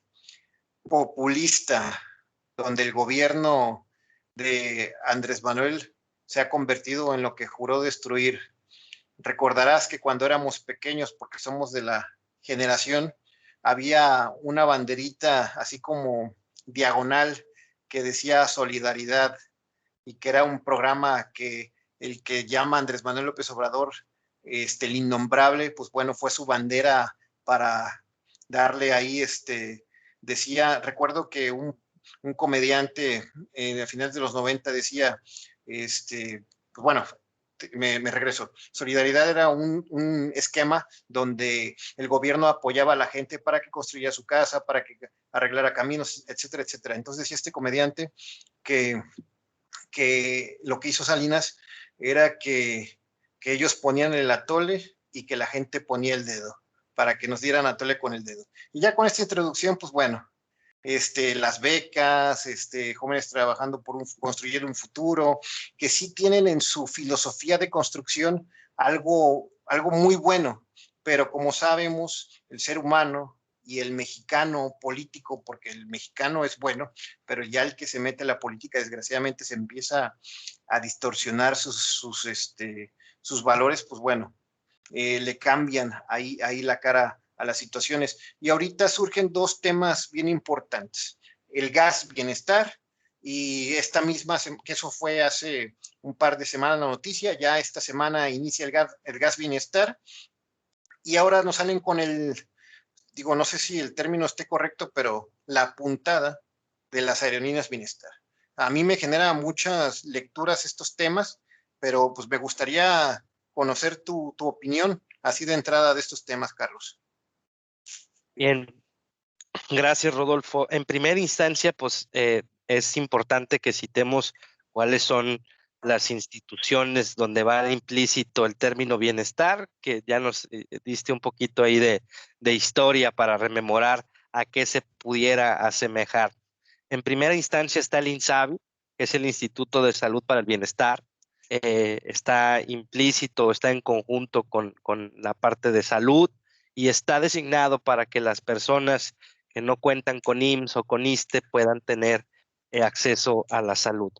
populista, donde el gobierno de Andrés Manuel se ha convertido en lo que juró destruir. Recordarás que cuando éramos pequeños, porque somos de la generación, había una banderita así como diagonal que decía solidaridad y que era un programa que el que llama Andrés Manuel López Obrador, el innombrable, pues bueno, fue su bandera para darle ahí, decía, recuerdo que un comediante a finales de los 90 decía, pues bueno, me regreso. Solidaridad era un esquema donde el gobierno apoyaba a la gente para que construyera su casa, para que arreglara caminos, etcétera, etcétera. Entonces decía este comediante que lo que hizo Salinas era que ellos ponían el atole y que la gente ponía el dedo, para que nos dieran atole con el dedo. Y ya con esta introducción, pues bueno, las becas, jóvenes trabajando construyendo un futuro, que sí tienen en su filosofía de construcción algo muy bueno, pero como sabemos, el ser humano y el mexicano político, porque el mexicano es bueno, pero ya el que se mete a la política, desgraciadamente, se empieza a distorsionar sus valores, pues bueno, le cambian ahí la cara a las situaciones. Y ahorita surgen dos temas bien importantes. El gas bienestar y esta misma, que eso fue hace un par de semanas la noticia, ya esta semana inicia el gas bienestar y ahora nos salen con digo, no sé si el término esté correcto, pero la puntada de las aerolíneas bienestar. A mí me genera muchas lecturas estos temas, pero pues me gustaría conocer tu opinión así de entrada de estos temas, Carlos. Bien, gracias, Rodolfo. En primera instancia, pues es importante que citemos cuáles son las instituciones donde va implícito el término bienestar, que ya nos diste un poquito ahí de historia para rememorar a qué se pudiera asemejar. En primera instancia está el INSABI, que es el Instituto de Salud para el Bienestar. Está implícito, está en conjunto con la parte de salud y está designado para que las personas que no cuentan con IMSS o con ISSSTE puedan tener acceso a la salud.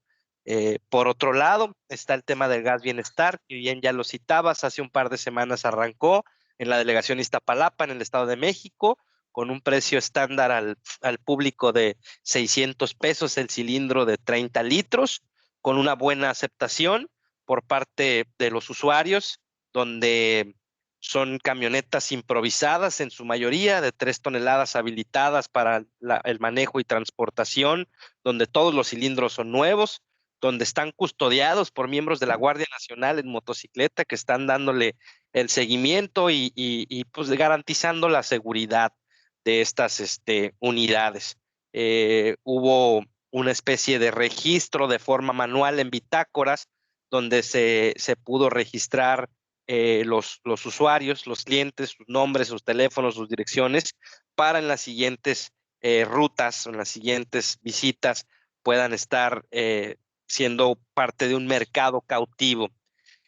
Por otro lado, está el tema del gas bienestar, que bien ya lo citabas, hace un par de semanas arrancó en la delegación Iztapalapa, en el Estado de México, con un precio estándar al público de 600 pesos el cilindro de 30 litros, con una buena aceptación por parte de los usuarios, donde son camionetas improvisadas en su mayoría, de 3 toneladas habilitadas para el manejo y transportación, donde todos los cilindros son nuevos, donde están custodiados por miembros de la Guardia Nacional en motocicleta que están dándole el seguimiento y pues garantizando la seguridad de estas unidades. Hubo una especie de registro de forma manual en bitácoras donde se pudo registrar los usuarios, los clientes, sus nombres, sus teléfonos, sus direcciones, para en las siguientes rutas, en las siguientes visitas, puedan estar siendo parte de un mercado cautivo.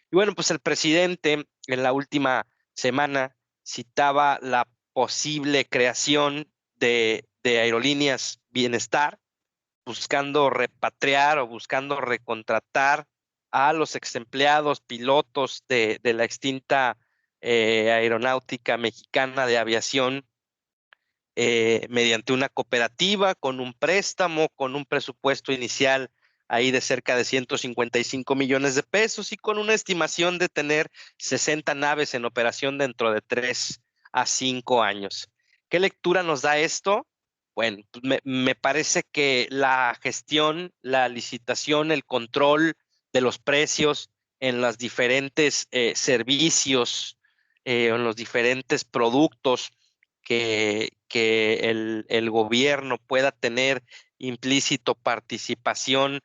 Y bueno, pues el presidente en la última semana citaba la posible creación de aerolíneas bienestar, buscando repatriar o buscando recontratar a los ex empleados pilotos de la extinta Aeronáutica Mexicana de Aviación mediante una cooperativa con un préstamo, con un presupuesto inicial ahí de cerca de 155 millones de pesos y con una estimación de tener 60 naves en operación dentro de 3 a 5 años. ¿Qué lectura nos da esto? Bueno, pues me parece que la gestión, la licitación, el control de los precios en los diferentes servicios, en los diferentes productos que el gobierno pueda tener implícito participación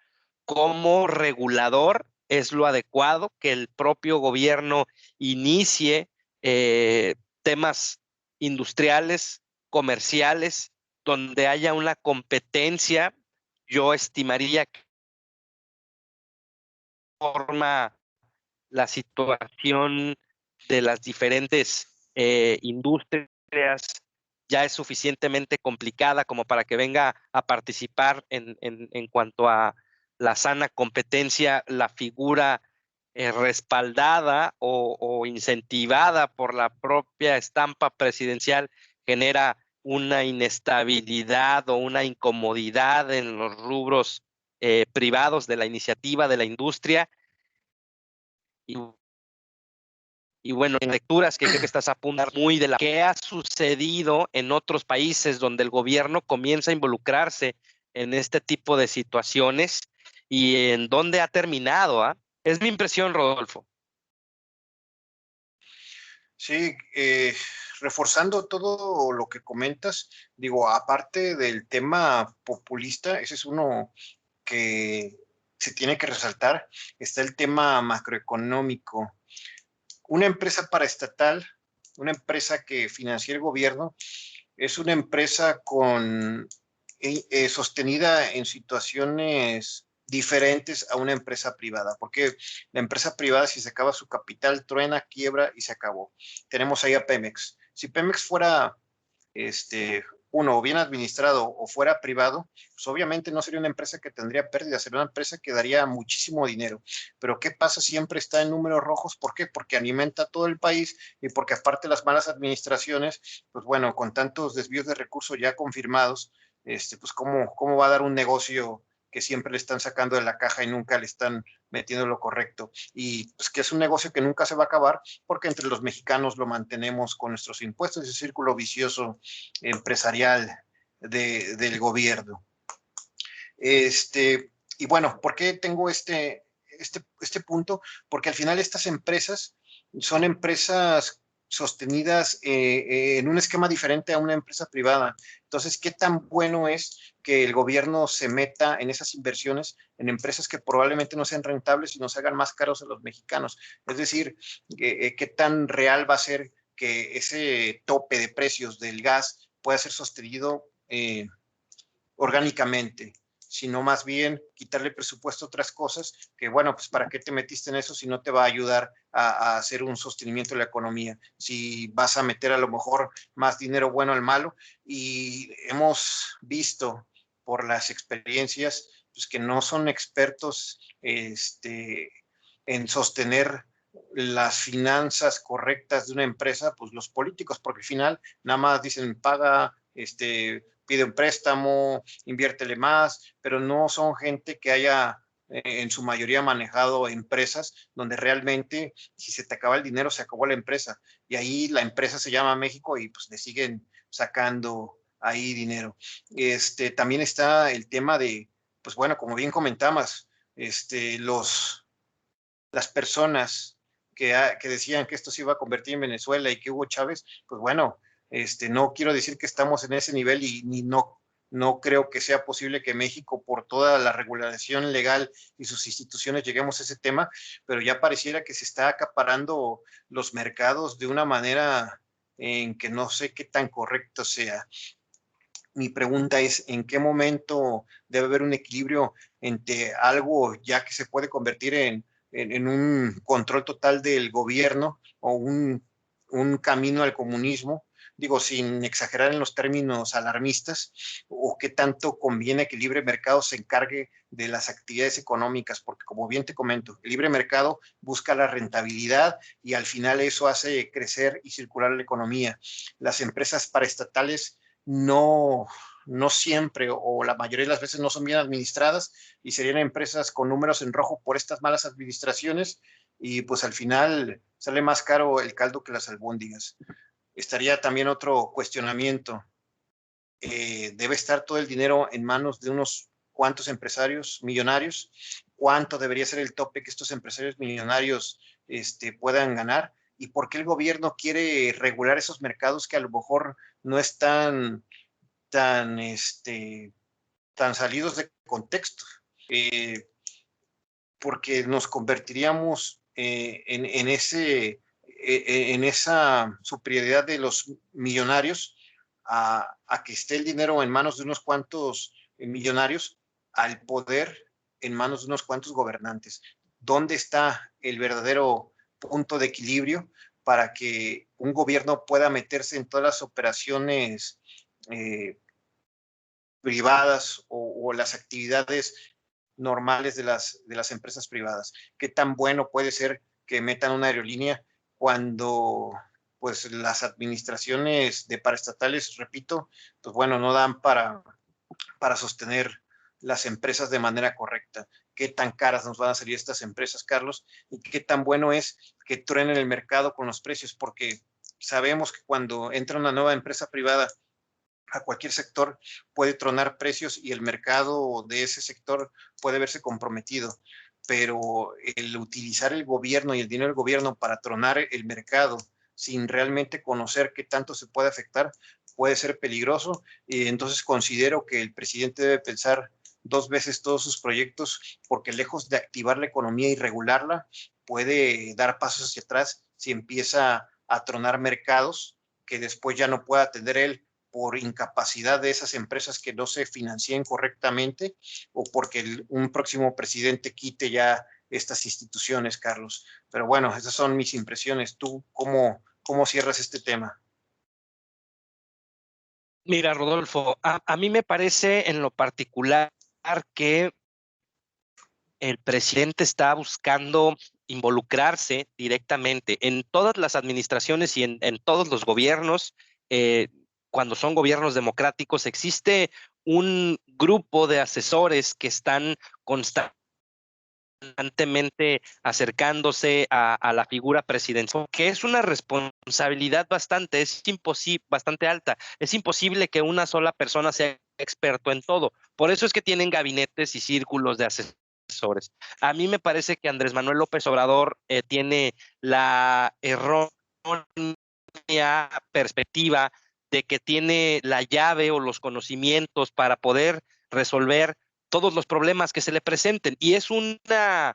como regulador es lo adecuado, que el propio gobierno inicie temas industriales, comerciales, donde haya una competencia. Yo estimaría que forma la situación de las diferentes industrias ya es suficientemente complicada como para que venga a participar en cuanto a la sana competencia, la figura respaldada o incentivada por la propia estampa presidencial genera una inestabilidad o una incomodidad en los rubros privados de la iniciativa, de la industria. Y y bueno, en lecturas que creo que estás apuntando muy de la que ha sucedido en otros países donde el gobierno comienza a involucrarse en este tipo de situaciones y en dónde ha terminado. Es mi impresión, Rodolfo. Sí, reforzando todo lo que comentas, digo, aparte del tema populista, ese es uno que se tiene que resaltar, está el tema macroeconómico. Una empresa paraestatal, una empresa que financia el gobierno, es una empresa con sostenida en situaciones diferentes a una empresa privada, porque la empresa privada, si se acaba su capital, truena, quiebra y se acabó. Tenemos ahí a Pemex. Si Pemex fuera uno, bien administrado o fuera privado, pues obviamente no sería una empresa que tendría pérdidas, sería una empresa que daría muchísimo dinero. Pero ¿qué pasa? Siempre está en números rojos. ¿Por qué? Porque alimenta todo el país y porque aparte las malas administraciones, pues bueno, con tantos desvíos de recursos ya confirmados, pues ¿cómo va a dar un negocio que siempre le están sacando de la caja y nunca le están metiendo lo correcto? Y pues que es un negocio que nunca se va a acabar porque entre los mexicanos lo mantenemos con nuestros impuestos, ese círculo vicioso empresarial del gobierno. Y bueno, ¿por qué tengo este punto? Porque al final estas empresas son empresas sostenidas en un esquema diferente a una empresa privada. Entonces, ¿qué tan bueno es que el gobierno se meta en esas inversiones en empresas que probablemente no sean rentables y nos hagan más caros a los mexicanos? Es decir, ¿qué tan real va a ser que ese tope de precios del gas pueda ser sostenido orgánicamente, sino más bien quitarle presupuesto a otras cosas que, bueno, pues ¿para qué te metiste en eso si no te va a ayudar a hacer un sostenimiento de la economía? Si vas a meter a lo mejor más dinero bueno al malo, y hemos visto por las experiencias pues, que no son expertos en sostener las finanzas correctas de una empresa, pues los políticos, porque al final nada más dicen paga, pide un préstamo, inviértele más, pero no son gente que haya en su mayoría manejado empresas donde realmente si se te acaba el dinero se acabó la empresa y ahí la empresa se llama México y pues le siguen sacando ahí dinero. También está el tema de, pues bueno, como bien comentamos, las personas que decían que esto se iba a convertir en Venezuela y que Hugo Chávez, pues bueno, no quiero decir que estamos en ese nivel y ni no creo que sea posible que México, por toda la regulación legal y sus instituciones, lleguemos a ese tema, pero ya pareciera que se está acaparando los mercados de una manera en que no sé qué tan correcto sea. Mi pregunta es, ¿en qué momento debe haber un equilibrio entre algo ya que se puede convertir en un control total del gobierno o un camino al comunismo? Digo, sin exagerar en los términos alarmistas, o qué tanto conviene que el libre mercado se encargue de las actividades económicas, porque como bien te comento, el libre mercado busca la rentabilidad y al final eso hace crecer y circular la economía. Las empresas paraestatales no siempre o la mayoría de las veces no son bien administradas y serían empresas con números en rojo por estas malas administraciones y pues al final sale más caro el caldo que las albóndigas. Estaría también otro cuestionamiento. ¿Debe estar todo el dinero en manos de unos cuantos empresarios millonarios? ¿Cuánto debería ser el tope que estos empresarios millonarios puedan ganar? ¿Y por qué el gobierno quiere regular esos mercados que a lo mejor no están tan, tan salidos de contexto? Porque nos convertiríamos en esa superioridad de los millonarios a que esté el dinero en manos de unos cuantos millonarios al poder en manos de unos cuantos gobernantes. ¿Dónde está el verdadero punto de equilibrio para que un gobierno pueda meterse en todas las operaciones privadas o las actividades normales de las empresas privadas? ¿Qué tan bueno puede ser que metan una aerolínea cuando pues las administraciones de paraestatales, repito, pues bueno, no dan para sostener las empresas de manera correcta? ¿Qué tan caras nos van a salir estas empresas, Carlos? ¿Y qué tan bueno es que truenen el mercado con los precios? Porque sabemos que cuando entra una nueva empresa privada a cualquier sector puede tronar precios y el mercado de ese sector puede verse comprometido, pero el utilizar el gobierno y el dinero del gobierno para tronar el mercado sin realmente conocer qué tanto se puede afectar puede ser peligroso, y entonces considero que el presidente debe pensar dos veces todos sus proyectos, porque lejos de activar la economía y regularla, puede dar pasos hacia atrás si empieza a tronar mercados que después ya no pueda atender él por incapacidad de esas empresas que no se financien correctamente o porque un próximo presidente quite ya estas instituciones, Carlos. Pero bueno, esas son mis impresiones. ¿Tú cómo cierras este tema? Mira, Rodolfo, a mí me parece en lo particular que el presidente está buscando involucrarse directamente en todas las administraciones y en todos los gobiernos. eh, Cuando son gobiernos democráticos, existe un grupo de asesores que están constantemente acercándose a la figura presidencial, que es una responsabilidad bastante alta. Es imposible que una sola persona sea experto en todo. Por eso es que tienen gabinetes y círculos de asesores. A mí me parece que Andrés Manuel López Obrador tiene la errónea perspectiva de que tiene la llave o los conocimientos para poder resolver todos los problemas que se le presenten. Y es una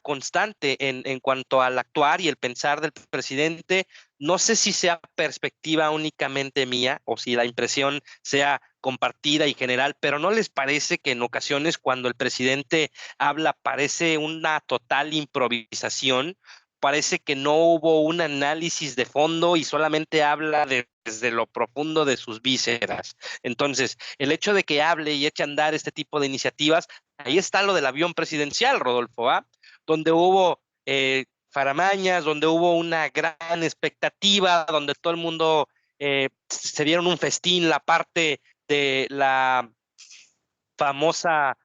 constante en cuanto al actuar y el pensar del presidente. No sé si sea perspectiva únicamente mía o si la impresión sea compartida y general, pero ¿no les parece que en ocasiones cuando el presidente habla parece una total improvisación? Parece que no hubo un análisis de fondo y solamente habla desde lo profundo de sus vísceras. Entonces, el hecho de que hable y eche a andar este tipo de iniciativas, ahí está lo del avión presidencial, Rodolfo, ¿ah? Donde hubo faramañas, donde hubo una gran expectativa, donde todo el mundo se dieron un festín, la parte de la famosa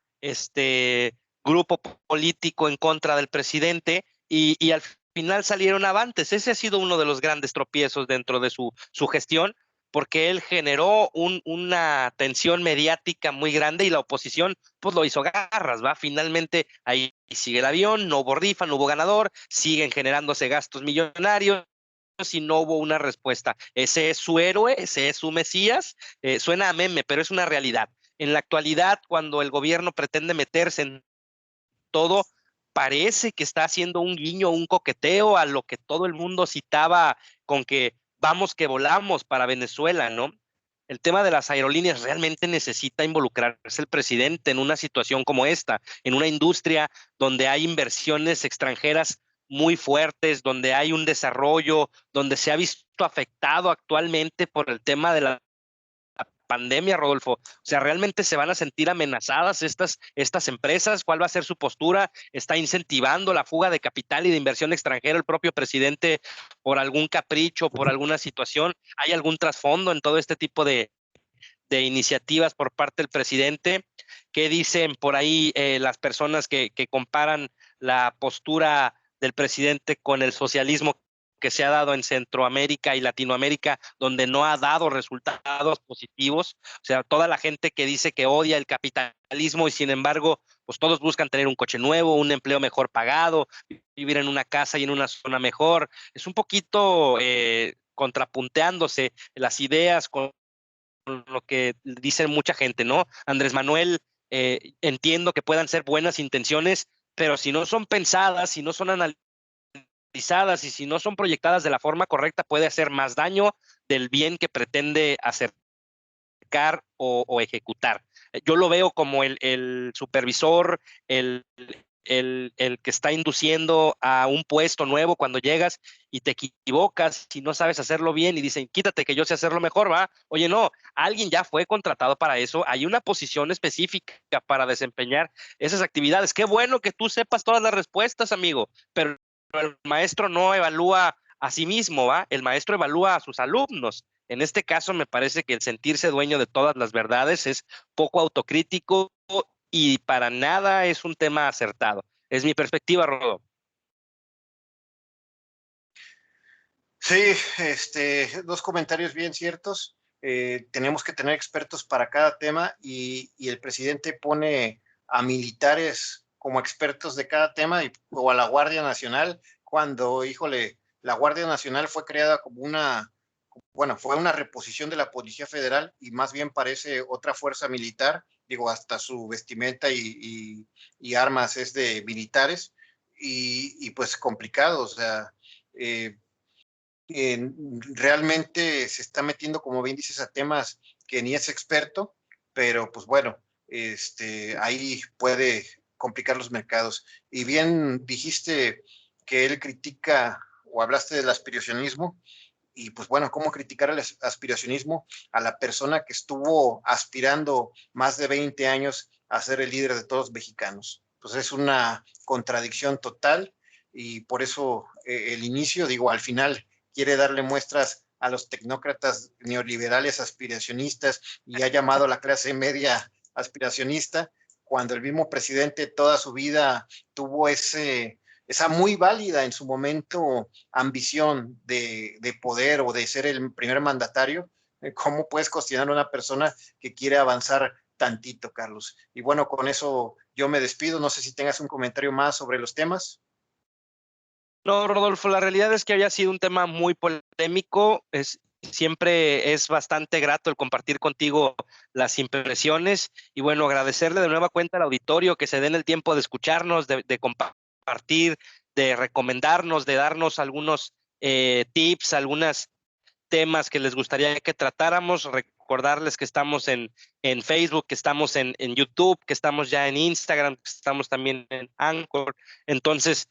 grupo político en contra del presidente y al final salieron avantes. Ese ha sido uno de los grandes tropiezos dentro de su gestión, porque él generó una tensión mediática muy grande y la oposición pues lo hizo garras, ¿va? Finalmente ahí sigue el avión, no hubo rifa, no hubo ganador, siguen generándose gastos millonarios y no hubo una respuesta. Ese es su héroe, ese es su Mesías. Suena a meme, pero es una realidad. En la actualidad, cuando el gobierno pretende meterse en todo, parece que está haciendo un guiño, un coqueteo a lo que todo el mundo citaba con que vamos que volamos para Venezuela, ¿no? El tema de las aerolíneas realmente necesita involucrarse el presidente en una situación como esta, en una industria donde hay inversiones extranjeras muy fuertes, donde hay un desarrollo, donde se ha visto afectado actualmente por el tema de la pandemia, Rodolfo. O sea, ¿realmente se van a sentir amenazadas estas empresas? ¿Cuál va a ser su postura? ¿Está incentivando la fuga de capital y de inversión extranjera el propio presidente por algún capricho, por alguna situación? ¿Hay algún trasfondo en todo este tipo de iniciativas por parte del presidente? ¿Qué dicen por ahí las personas que comparan la postura del presidente con el socialismo que se ha dado en Centroamérica y Latinoamérica, donde no ha dado resultados positivos? O sea, toda la gente que dice que odia el capitalismo y sin embargo, pues todos buscan tener un coche nuevo, un empleo mejor pagado, vivir en una casa y en una zona mejor. Es un poquito contrapunteándose las ideas con lo que dicen mucha gente, ¿no? Andrés Manuel, entiendo que puedan ser buenas intenciones, pero si no son pensadas, si no son analizadas y si no son proyectadas de la forma correcta, puede hacer más daño del bien que pretende acercar o ejecutar. Yo lo veo como el supervisor, el que está induciendo a un puesto nuevo cuando llegas y te equivocas y no sabes hacerlo bien y dicen, quítate que yo sé hacerlo mejor, va. Oye, no, alguien ya fue contratado para eso, hay una posición específica para desempeñar esas actividades. Qué bueno que tú sepas todas las respuestas, amigo, pero el maestro no evalúa a sí mismo, ¿va? El maestro evalúa a sus alumnos. En este caso, me parece que el sentirse dueño de todas las verdades es poco autocrítico y para nada es un tema acertado. Es mi perspectiva, Rodo. Sí, dos comentarios bien ciertos. Tenemos que tener expertos para cada tema y el presidente pone a militares como expertos de cada tema o a la Guardia Nacional cuando, híjole, la Guardia Nacional fue creada como bueno, fue una reposición de la Policía Federal y más bien parece otra fuerza militar. Digo, hasta su vestimenta y armas es de militares y pues complicado, o sea, eh, realmente se está metiendo, como bien dices, a temas que ni es experto, pero pues bueno, ahí puede complicar los mercados. Y bien dijiste que él critica o hablaste del aspiracionismo. Y pues bueno, ¿cómo criticar el aspiracionismo a la persona que estuvo aspirando más de 20 años a ser el líder de todos los mexicanos? Pues es una contradicción total y por eso el inicio, digo, al final quiere darle muestras a los tecnócratas neoliberales aspiracionistas y ha llamado a la clase media aspiracionista, cuando el mismo presidente toda su vida tuvo esa muy válida en su momento ambición de poder o de ser el primer mandatario. ¿Cómo puedes cuestionar a una persona que quiere avanzar tantito, Carlos? Y bueno, con eso yo me despido. No sé si tengas un comentario más sobre los temas. No, Rodolfo, la realidad es que había sido un tema muy polémico. Siempre es bastante grato el compartir contigo las impresiones y bueno, agradecerle de nueva cuenta al auditorio que se den el tiempo de escucharnos, de compartir, de recomendarnos, de darnos algunos tips, algunos temas que les gustaría que tratáramos. Recordarles que estamos en Facebook, que estamos en YouTube, que estamos ya en Instagram, que estamos también en Anchor. Entonces,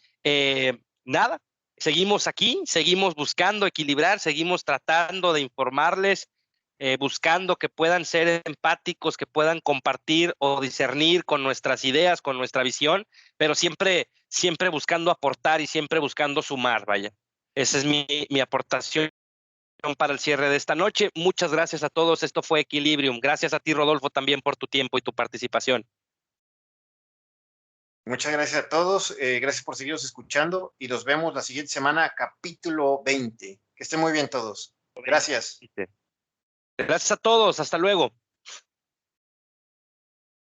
nada, seguimos aquí, seguimos buscando equilibrar, seguimos tratando de informarles, buscando que puedan ser empáticos, que puedan compartir o discernir con nuestras ideas, con nuestra visión, pero siempre buscando aportar y siempre buscando sumar, vaya. Esa es mi aportación para el cierre de esta noche. Muchas gracias a todos. Esto fue Equilibrium. Gracias a ti, Rodolfo, también por tu tiempo y tu participación. Muchas gracias a todos. Gracias por seguirnos escuchando y nos vemos la siguiente semana, capítulo 20. Que estén muy bien todos. Gracias. Gracias a todos. Hasta luego.